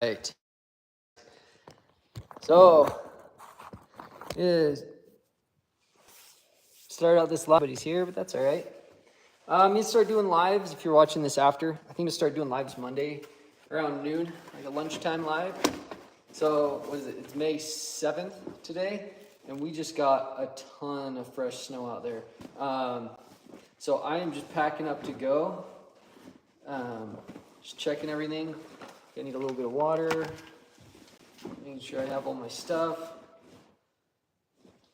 Right. So, is start out this live, but he's here, but that's all right. I'm gonna start doing lives if you're watching this after. I think to start doing lives Monday around noon, like a lunchtime live. So, what is it? It's May 7th today, and we just got a ton of fresh snow out there. So I am just packing up to go. Just checking everything. I need a little bit of water. Making sure I have all my stuff.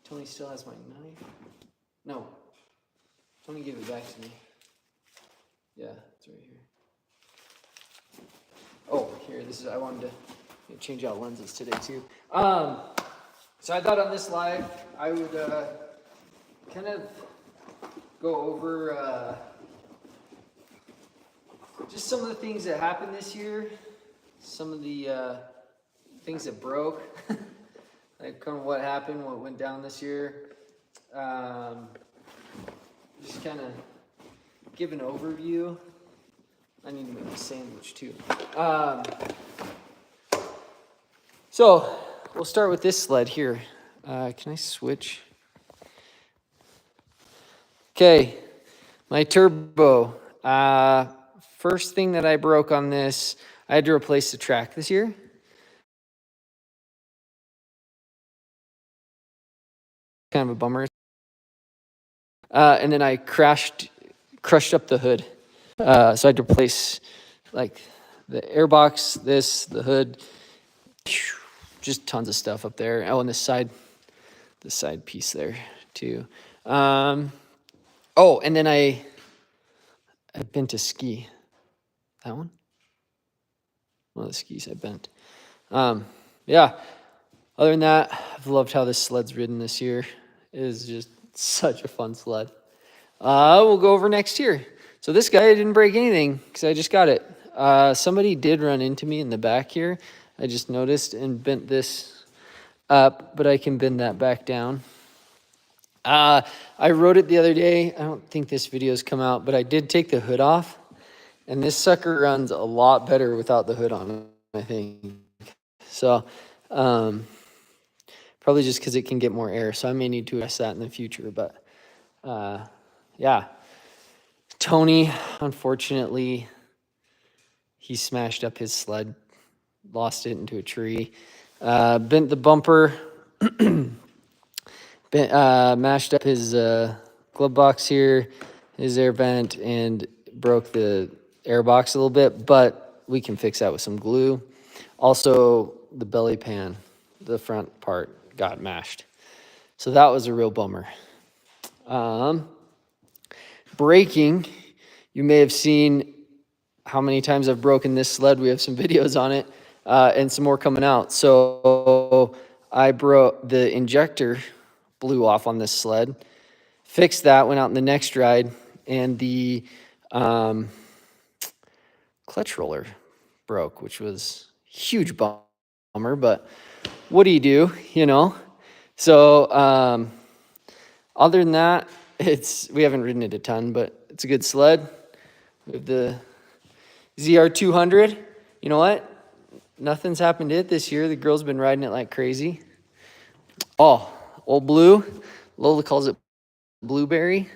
Tony still has my knife. No. Tony gave it back to me. Yeah, it's right here. Oh, here, this is, I wanted to change out lenses today too. So I thought on this live, I would kind of go over just some of the things that happened this year, some of the things that broke, like kind of what happened, what went down this year. Just kind of give an overview. I need to make a sandwich too. So we'll start with this sled here. Can I switch? Okay, my turbo. First thing that I broke on this, I had to replace the track this year. Kind of a bummer. And then I crushed up the hood. So I had to replace like the airbox, the hood, just tons of stuff up there. Oh, and the side piece there too. Oh, and then I've been to ski. That one? One of the skis I bent. Yeah. Other than that, I've loved how this sled's ridden this year. It is just such a fun sled. We'll go over next year. So this guy didn't break anything because I just got it. Somebody did run into me in the back here. I just noticed and bent this up, but I can bend that back down. I rode it the other day. I don't think this video's come out, but I did take the hood off. And this sucker runs a lot better without the hood on, I think. So, probably just because it can get more air. So I may need to address that in the future. But, yeah. Tony, unfortunately, he smashed up his sled, lost it into a tree, bent the bumper, mashed up his glove box here, his air vent, and broke the air box a little bit, but we can fix that with some glue. Also, the belly pan, the front part, got mashed. So that was a real bummer. Braking, you may have seen how many times I've broken this sled. We have some videos on it and some more coming out. So I broke the injector, blew off on this sled, fixed that, went out in the next ride, and the clutch roller broke, which was a huge bummer, but what do you do, you know? So other than that, we haven't ridden it a ton, but it's a good sled. We have the ZR200. You know what? Nothing's happened to it this year. The girl's been riding it like crazy. Oh, Old Blue. Lola calls it Blueberry.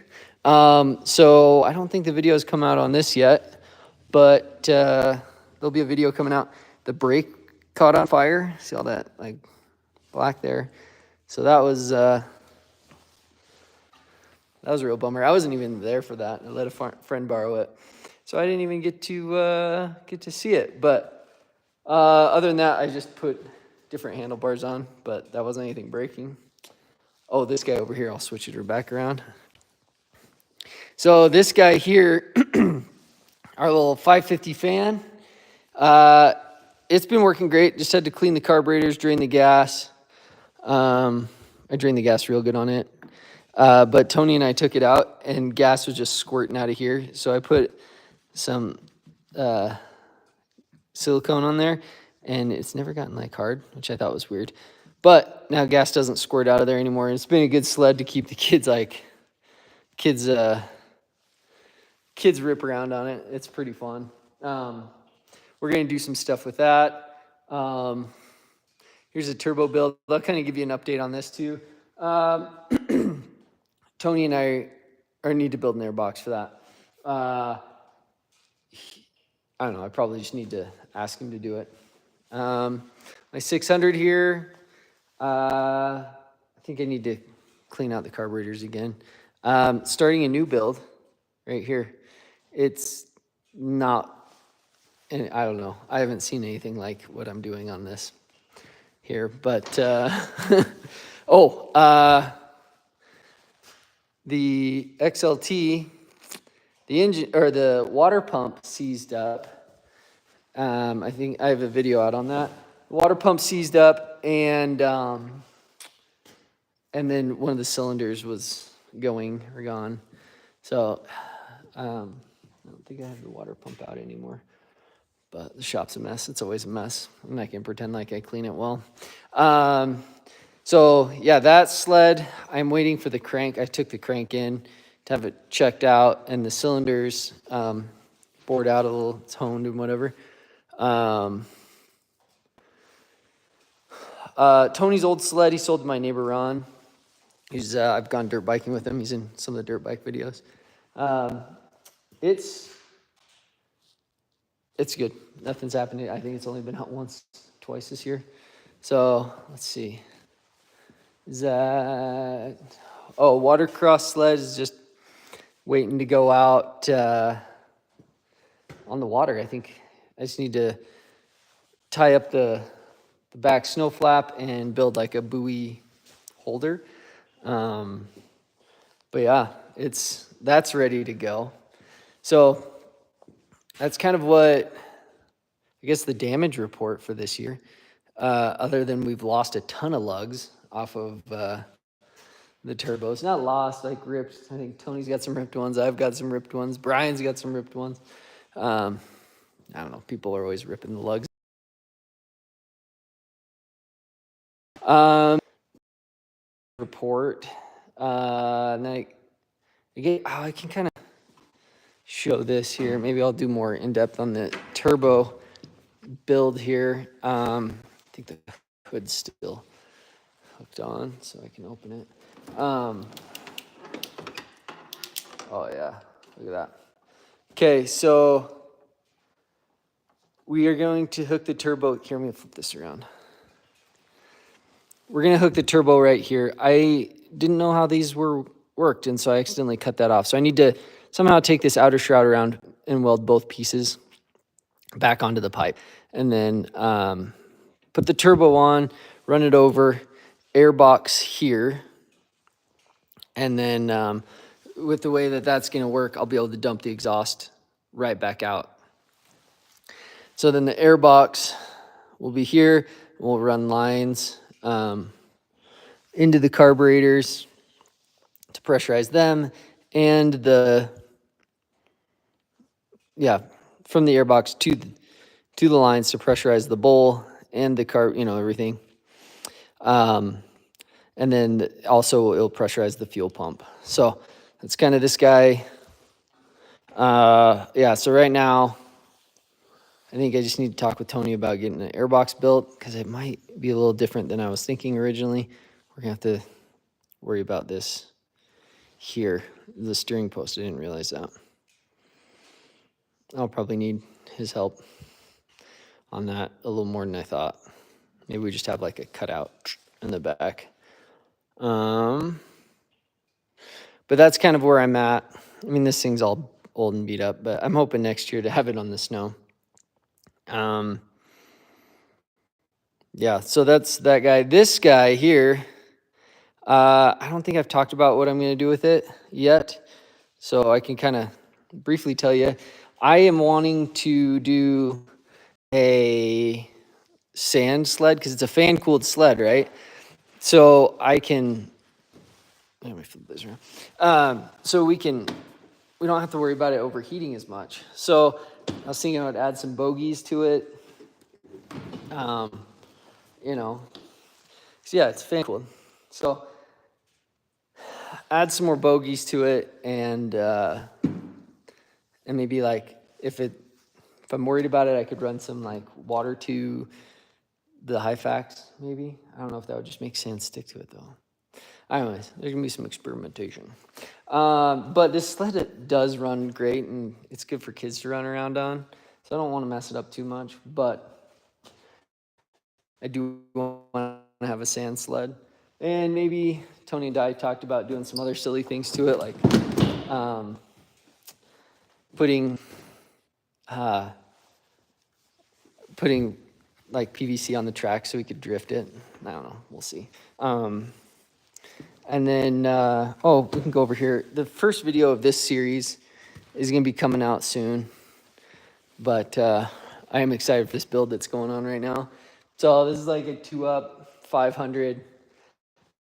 So I don't think the video's come out on this yet, but there'll be a video coming out. The brake caught on fire. See all that like black there? So that was a real bummer. I wasn't even there for that. I let a friend borrow it, so I didn't even get to see it. But other than that, I just put different handlebars on, but that wasn't anything breaking. Oh, this guy over here, I'll switch it back around. So this guy here, our little 550 fan, it's been working great. Just had to clean the carburetors, drain the gas. I drained the gas real good on it. But Tony and I took it out, and gas was just squirting out of here. So I put some silicone on there, and it's never gotten like hard, which I thought was weird. But now gas doesn't squirt out of there anymore, and it's been a good sled to keep the kids rip around on it. It's pretty fun. We're gonna do some stuff with that. Here's a turbo build. I'll kind of give you an update on this too. Tony and I need to build an airbox for that. I don't know. I probably just need to ask him to do it. My 600 here. I think I need to clean out the carburetors again. Starting a new build right here. It's not, and I don't know. I haven't seen anything like what I'm doing on this here, but the XLT, the engine or the water pump seized up. I think I have a video out on that. The water pump seized up, and then one of the cylinders was going or gone. So I don't think I have the water pump out anymore. But the shop's a mess. It's always a mess. I'm not gonna pretend like I clean it well. So yeah, that sled, I'm waiting for the crank. I took the crank in to have it checked out, and the cylinders bored out a little, toned and whatever. Tony's old sled, he sold to my neighbor Ron. He's I've gone dirt biking with him. He's in some of the dirt bike videos. It's good. Nothing's happening. I think it's only been out once, twice this year. So let's see. Is that, watercross sled is just waiting to go out on the water. I think I just need to tie up the back snow flap and build like a buoy holder. But yeah, that's ready to go. So that's kind of what, I guess, the damage report for this year. Other than we've lost a ton of lugs off of the turbos. Not lost, like ripped. I think Tony's got some ripped ones. I've got some ripped ones. Brian's got some ripped ones. I don't know. People are always ripping the lugs. Report. And then I can kind of show this here. Maybe I'll do more in depth on the turbo build here. I think the hood's still hooked on, so I can open it. Oh yeah, look at that. Okay, so we are going to hook the turbo. Here, let me flip this around. We're gonna hook the turbo right here. I didn't know how these worked, and so I accidentally cut that off. So I need to somehow take this outer shroud around and weld both pieces back onto the pipe, and then put the turbo on, run it over, airbox here, and then with the way that that's going to work, I'll be able to dump the exhaust right back out. So then the airbox will be here. We'll run lines into the carburetors to pressurize them, and from the airbox to the lines to pressurize the bowl and the everything. And then also it'll pressurize the fuel pump. So that's kind of this guy. So right now, I think I just need to talk with Tony about getting an airbox built, because it might be a little different than I was thinking originally. We're going to have to worry about this here, the steering post. I didn't realize that. I'll probably need his help on that a little more than I thought. Maybe we just have like a cutout in the back. But that's kind of where I'm at. I mean, this thing's all old and beat up, but I'm hoping next year to have it on the snow. So that's that guy. This guy here, I don't think I've talked about what I'm going to do with it yet. So I can kind of briefly tell you. I am wanting to do a sand sled, because it's a fan-cooled sled, right? So I can, let me flip this around. We don't have to worry about it overheating as much. So I was thinking I would add some bogies to it. So yeah, it's fan-cooled. So add some more bogies to it, and maybe like if I'm worried about it, I could run some like water to the Hyfax, maybe. I don't know if that would just make sand stick to it, though. Anyways, there's going to be some experimentation. But this sled does run great, and it's good for kids to run around on. So I don't want to mess it up too much, but I do want to have a sand sled. And maybe Tony and I talked about doing some other silly things to it, like putting like PVC on the track so we could drift it. I don't know. We'll see. And then, we can go over here. The first video of this series is going to be coming out soon. But I am excited for this build that's going on right now. So this is like a 2-up 500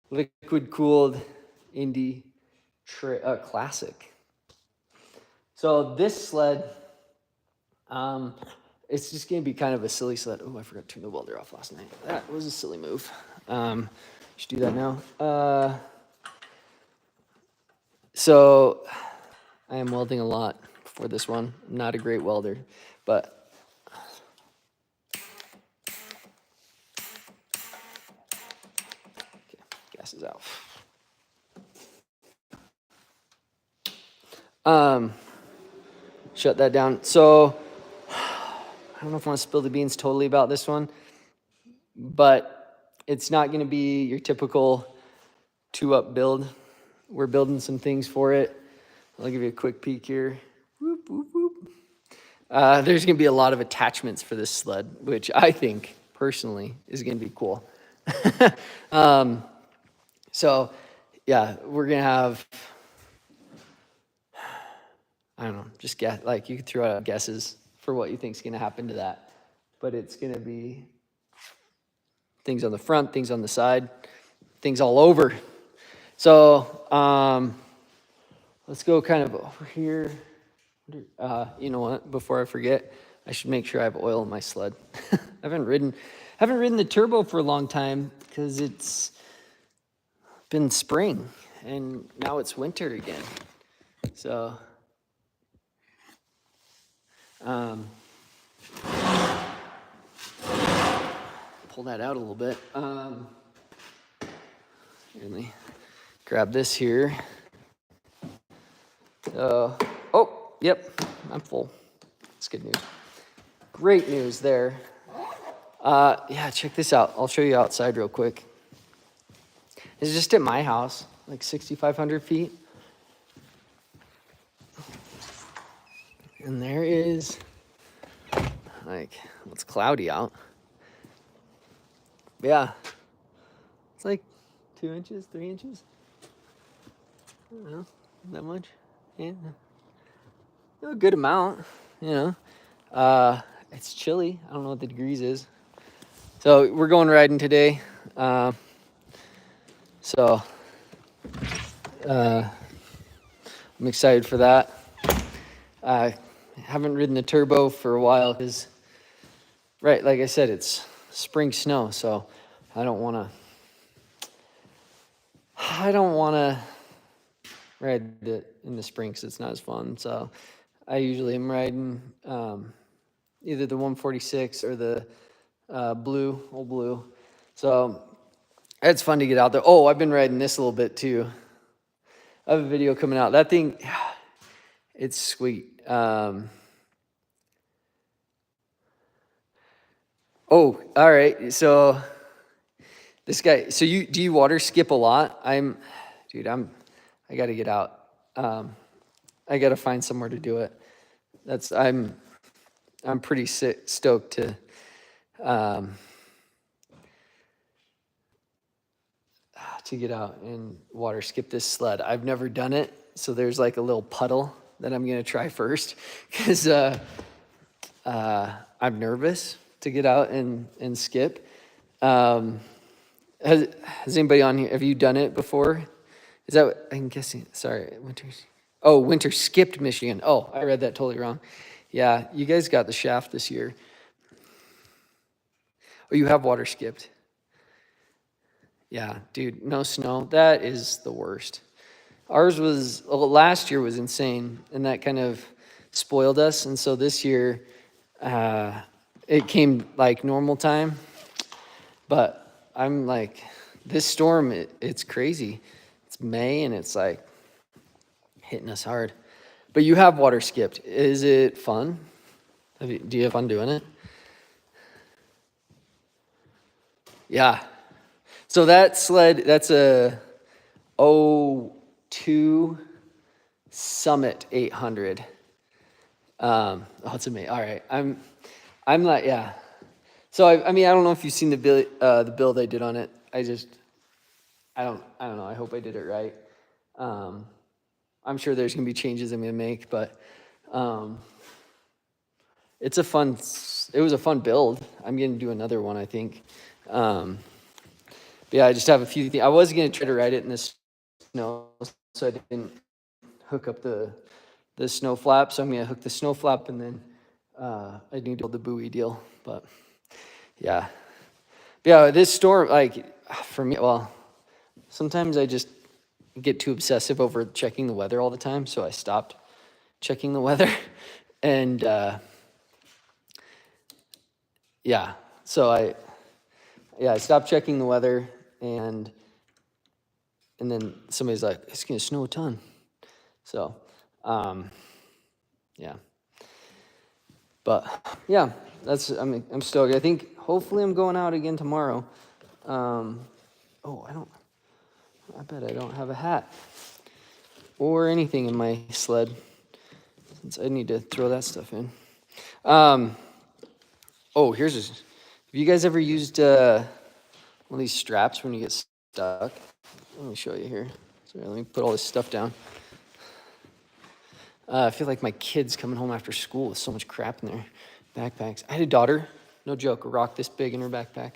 liquid cooled Indy Classic. So this sled, it's just going to be kind of a silly sled. Oh, I forgot to turn the welder off last night. That was a silly move. Should do that now. So I am welding a lot for this one. I'm not a great welder, but okay, gas is out. Shut that down. So I don't know if I want to spill the beans totally about this one, but it's not going to be your typical 2-up build. We're building some things for it. I'll give you a quick peek here. Whoop, whoop, whoop. There's going to be a lot of attachments for this sled, which I think personally is going to be cool. So yeah, we're going to have, I don't know, just guess, like you could throw out guesses for what you think is going to happen to that. But it's going to be things on the front, things on the side, things all over. So let's go kind of over here. You know what? Before I forget, I should make sure I have oil in my sled. I haven't ridden the turbo for a long time because it's been spring and now it's winter again. So pull that out a little bit. Let me grab this here. Yep, I'm full. That's good news. Great news there. Yeah, check this out. I'll show you outside real quick. It's just at my house, like 6,500 feet. And there is, it's cloudy out. Yeah, it's like 2 inches, 3 inches. I don't know, that much. Yeah, a good amount, you know. It's chilly. I don't know what the degrees is. So we're going riding today. I'm excited for that. I haven't ridden the turbo for a while because, right, like I said, it's spring snow, so I don't want to ride it in the spring because it's not as fun. So I usually am riding either the 146 or the old blue. So it's fun to get out there. Oh, I've been riding this a little bit too. I have a video coming out. That thing, it's sweet. All right. So this guy, do you water skip a lot? I got to get out. I got to find somewhere to do it. I'm pretty stoked to get out and water skip this sled. I've never done it, so there's like a little puddle that I'm gonna try first because I'm nervous to get out and skip. Has anybody on here? Have you done it before? Is that what I'm guessing? Sorry, Winter skipped Michigan. Oh, I read that totally wrong. Yeah, you guys got the shaft this year. Oh, you have water skipped. Yeah, dude, no snow. That is the worst. Ours last year was insane, and that kind of spoiled us. And so this year, it came like normal time. But I'm like, this storm, it's crazy. It's May and it's like hitting us hard. But you have water skipped. Is it fun? Do you have fun doing it? Yeah. So that sled, that's a 02 Summit 800. Oh, it's amazing. All right. I'm not, yeah. So I mean, I don't know if you've seen the build I did on it. I don't know. I hope I did it right. I'm sure there's gonna be changes I'm gonna make, but it was a fun build. I'm gonna do another one, I think. But yeah, I just have a few things. I was gonna try to ride it in the snow, so I didn't hook up the snow flap. So I'm gonna hook the snow flap, and then I need to build the buoy deal. But yeah, this storm, like for me, well, sometimes I just get too obsessive over checking the weather all the time, so I stopped checking the weather, and yeah, so I stopped checking the weather, and then somebody's like, it's gonna snow a ton, so yeah, but yeah, I'm stoked. I think hopefully I'm going out again tomorrow. I bet I don't have a hat or anything in my sled, since I need to throw that stuff in. Have you guys ever used one of these straps when you get stuck? Let me show you here. Sorry, let me put all this stuff down. I feel like my kid's coming home after school with so much crap in their backpacks. I had a daughter, no joke, a rock this big in her backpack.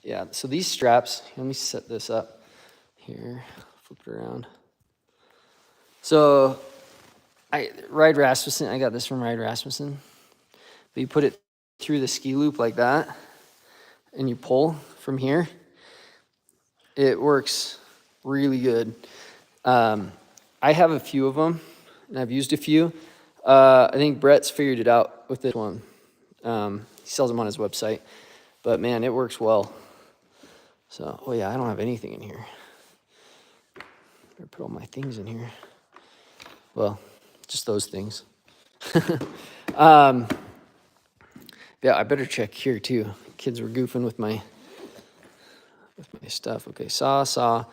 Yeah, so these straps, let me set this up here, flip it around. So Ride Rasmussen, I got this from Ride Rasmussen. But you put it through the ski loop like that, and you pull from here. It works really good. I have a few of them, and I've used a few. I think Brett's figured it out with this one. He sells them on his website. But man, it works well. So, oh yeah, I don't have anything in here. Better put all my things in here. Well, just those things. Yeah, I better check here too. Kids were goofing with my stuff. Okay, saw.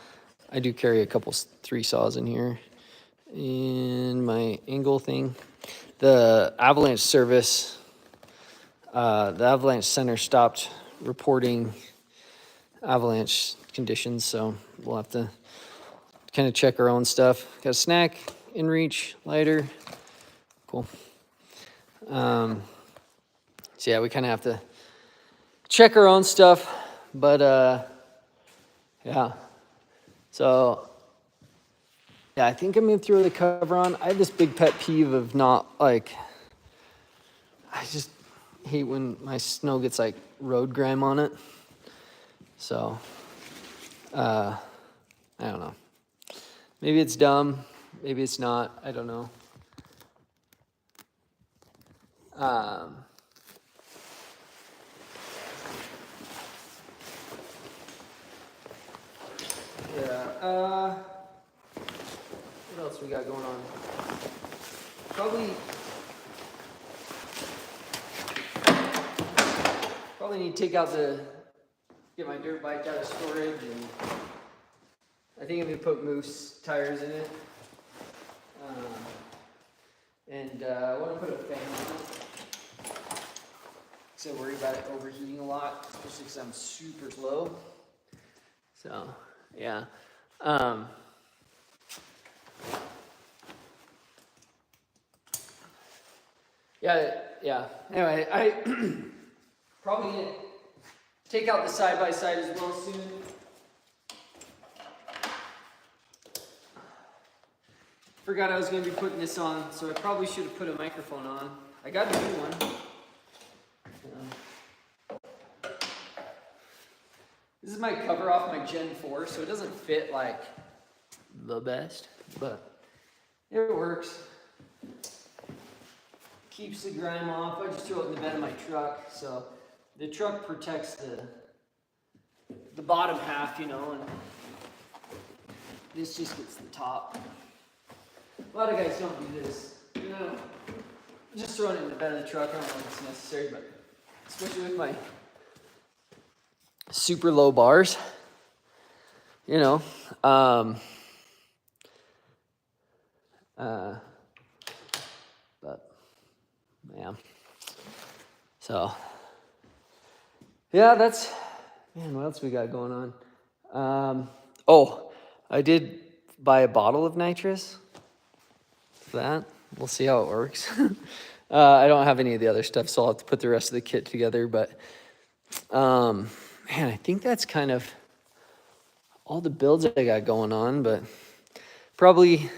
I do carry a couple 3 saws in here. And my angle thing. The avalanche service, the avalanche center stopped reporting avalanche conditions, so we'll have to kind of check our own stuff. Got a snack, in reach, lighter. Cool. So yeah, we kind of have to check our own stuff, but yeah. So yeah, I think I'm gonna throw the cover on. I have this big pet peeve of not like, I just hate when my snow gets like road grime on it. So I don't know. Maybe it's dumb, maybe it's not, I don't know. What else we got going on? Probably need to get my dirt bike out of storage, and I think I'm gonna put Moose tires in it. And I want to put a fan on it, because I worry about it overheating a lot, especially because I'm super slow. So, yeah. Yeah. Anyway, I probably gonna take out the side-by-side as well soon. Forgot I was going to be putting this on, so I probably should have put a microphone on. I got a new one. This is my cover off my Gen 4, so it doesn't fit like the best, but it works. Keeps the grime off. I just throw it in the bed of my truck, so the truck protects the bottom half, and this just gets the top. A lot of guys don't do this. Just throwing it in the bed of the truck. I don't know if it's necessary, but especially with my super low bars, but yeah. So yeah, what else we got going on? I did buy a bottle of nitrous for that. We'll see how it works. I don't have any of the other stuff, so I'll have to put the rest of the kit together, but I think that's kind of all the builds I got going on, but probably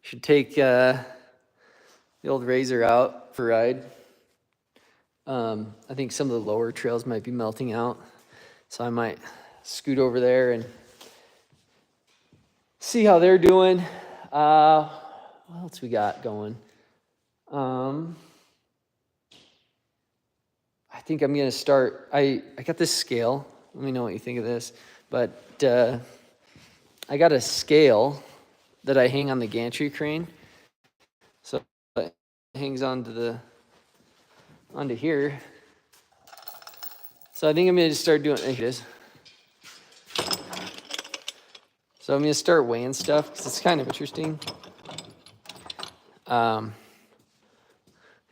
should take the old Razor out for a ride. I think some of the lower trails might be melting out, so I might scoot over there and see how they're doing. What else we got going? I think I'm gonna start. I got this scale. Let me know what you think of this. But I got a scale that I hang on the gantry crane, so it hangs onto here. So I think I'm gonna just start doing. Here it is. So I'm gonna start weighing stuff because it's kind of interesting.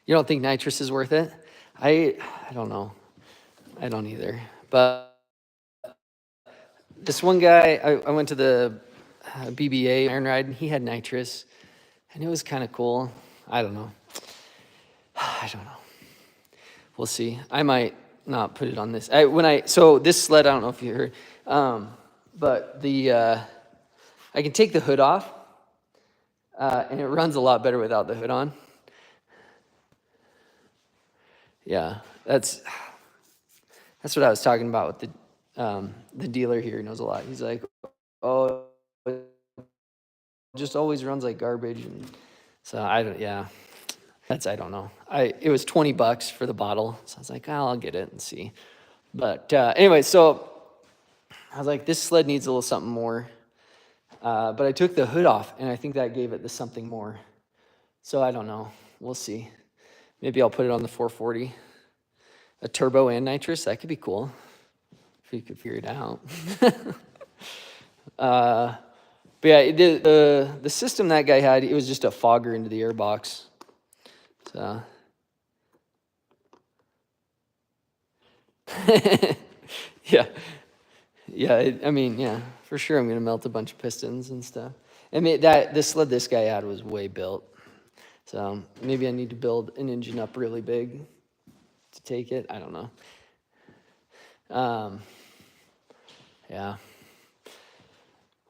You don't think nitrous is worth it? I don't know. I don't either. But this one guy, I went to the BBA iron ride, and he had nitrous, and it was kind of cool. I don't know. We'll see. I might not put it on this. So this sled, I don't know if you heard, but I can take the hood off, and it runs a lot better without the hood on. Yeah, that's what I was talking about with the dealer here. Knows a lot. He's like, oh, it just always runs like garbage, and so I don't know. It was $20 for the bottle, so I was like, I'll get it and see. But anyway, so I was like, this sled needs a little something more. But I took the hood off, and I think that gave it the something more. So I don't know. We'll see. Maybe I'll put it on the 440. A turbo and nitrous, that could be cool. If you could figure it out. But yeah, the system that guy had, it was just a fogger into the airbox. So. Yeah. Yeah, for sure I'm going to melt a bunch of pistons and stuff. I mean, the sled this guy had was way built. So maybe I need to build an engine up really big to take it. I don't know. Yeah.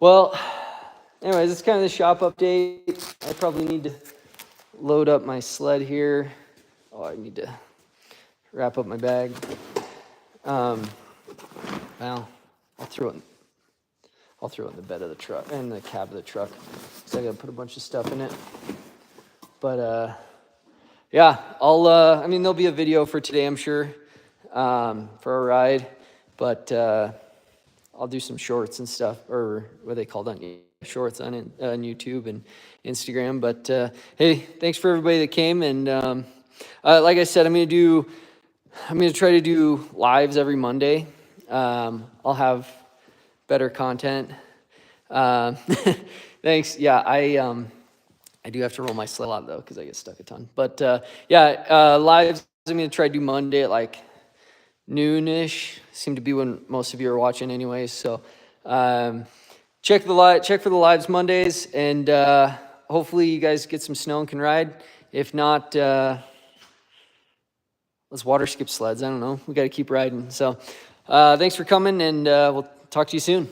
Well, anyways, it's kind of the shop update. I probably need to load up my sled here. Oh, I need to wrap up my bag. Well, I'll throw it in the bed of the truck, in the cab of the truck, because I got to put a bunch of stuff in it. But, yeah, there'll be a video for today, I'm sure, for a ride. But I'll do some shorts and stuff, or what they call on shorts on YouTube and Instagram. But, hey, thanks for everybody that came. And like I said, I'm going to try to do lives every Monday. I'll have better content. Thanks. Yeah, I do have to roll my sled a lot, though, because I get stuck a ton. But, lives, I'm going to try to do Monday at like noonish. Seem to be when most of you are watching anyways. So check for the lives Mondays, and hopefully you guys get some snow and can ride. If not, let's water skip sleds. I don't know. We got to keep riding. So thanks for coming, and we'll talk to you soon.